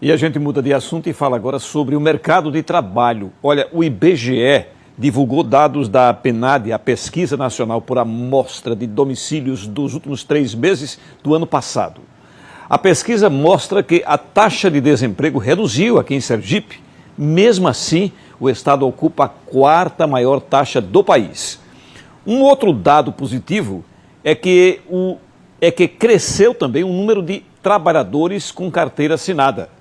E a gente muda de assunto e fala agora sobre o mercado de trabalho. Olha, o IBGE divulgou dados da PNAD, a Pesquisa Nacional por Amostra de Domicílios dos últimos 3 meses do ano passado. A pesquisa mostra que a taxa de desemprego reduziu aqui em Sergipe. Mesmo assim, o estado ocupa a 4ª maior taxa do país. Um outro dado positivo é que cresceu também o número de trabalhadores com carteira assinada.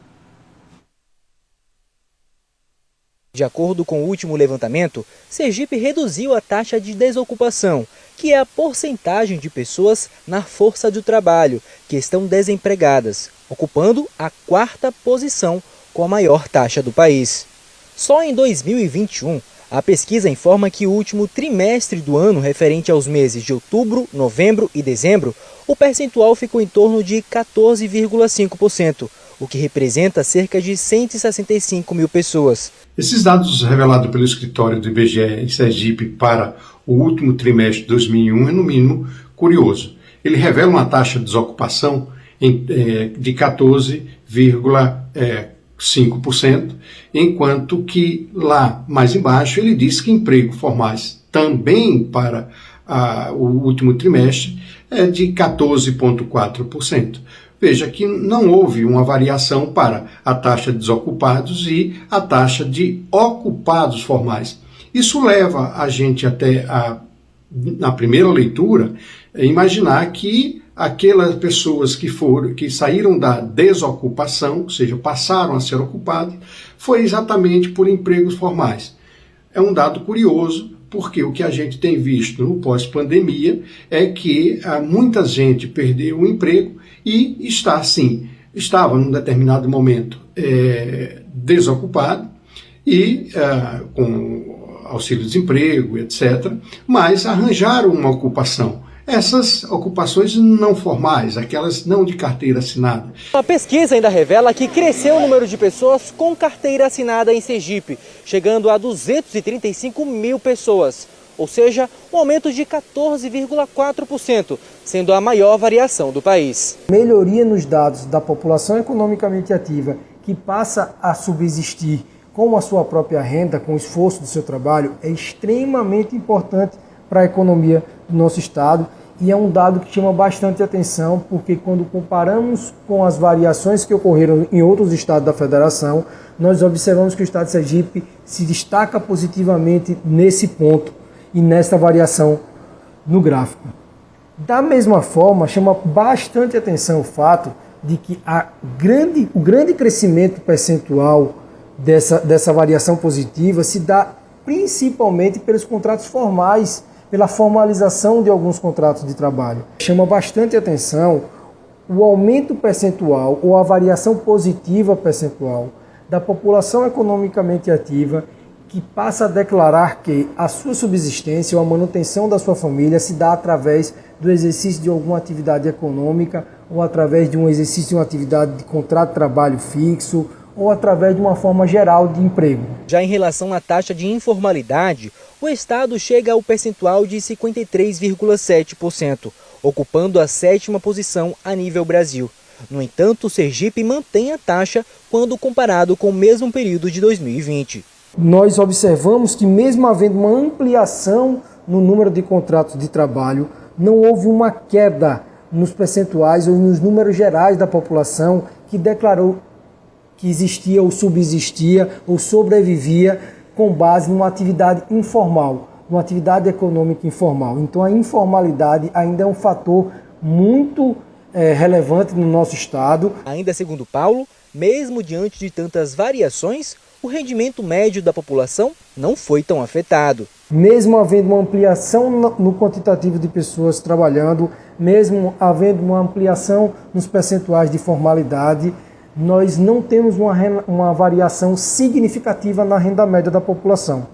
De acordo com o último levantamento, Sergipe reduziu a taxa de desocupação, que é a porcentagem de pessoas na força do trabalho que estão desempregadas, ocupando a 4ª posição com a maior taxa do país. Só em 2021, a pesquisa informa que o último trimestre do ano, referente aos meses de outubro, novembro e dezembro, o percentual ficou em torno de 14,5%, o que representa cerca de 165 mil pessoas. Esses dados revelados pelo escritório do IBGE em Sergipe para o último trimestre de 2001 é, no mínimo, curioso. Ele revela uma taxa de desocupação de 14,5%, enquanto que lá mais embaixo ele diz que empregos formais também para o último trimestre é de 14,4%. Veja que não houve uma variação para a taxa de desocupados e a taxa de ocupados formais. Isso leva a gente até, na primeira leitura, imaginar que aquelas pessoas que saíram da desocupação, ou seja, passaram a ser ocupadas, foi exatamente por empregos formais. É um dado curioso, porque o que a gente tem visto no pós-pandemia é que muita gente perdeu o emprego e estava num determinado momento desocupado e com auxílio-desemprego, etc., mas arranjaram uma ocupação. Essas ocupações não formais, aquelas não de carteira assinada. A pesquisa ainda revela que cresceu o número de pessoas com carteira assinada em Sergipe, chegando a 235 mil pessoas, ou seja, um aumento de 14,4%, sendo a maior variação do país. Melhoria nos dados da população economicamente ativa, que passa a subsistir com a sua própria renda, com o esforço do seu trabalho, é extremamente importante para a economia do nosso estado e é um dado que chama bastante atenção, porque quando comparamos com as variações que ocorreram em outros estados da federação, nós observamos que o estado de Sergipe se destaca positivamente nesse ponto e nessa variação no gráfico. Da mesma forma, chama bastante atenção o fato de que o grande crescimento percentual dessa variação positiva se dá principalmente pelos contratos formais, pela formalização de alguns contratos de trabalho. Chama bastante atenção o aumento percentual ou a variação positiva percentual da população economicamente ativa que passa a declarar que a sua subsistência ou a manutenção da sua família se dá através do exercício de alguma atividade econômica ou através de um exercício de uma atividade de contrato de trabalho fixo ou através de uma forma geral de emprego. Já em relação à taxa de informalidade, o estado chega ao percentual de 53,7%, ocupando a 7ª posição a nível Brasil. No entanto, o Sergipe mantém a taxa quando comparado com o mesmo período de 2020. Nós observamos que mesmo havendo uma ampliação no número de contratos de trabalho, não houve uma queda nos percentuais ou nos números gerais da população que declarou que existia ou subsistia ou sobrevivia com base numa atividade informal, numa atividade econômica informal. Então a informalidade ainda é um fator muito relevante no nosso estado. Ainda segundo Paulo, mesmo diante de tantas variações, o rendimento médio da população não foi tão afetado. Mesmo havendo uma ampliação no quantitativo de pessoas trabalhando, mesmo havendo uma ampliação nos percentuais de formalidade, nós não temos uma variação significativa na renda média da população.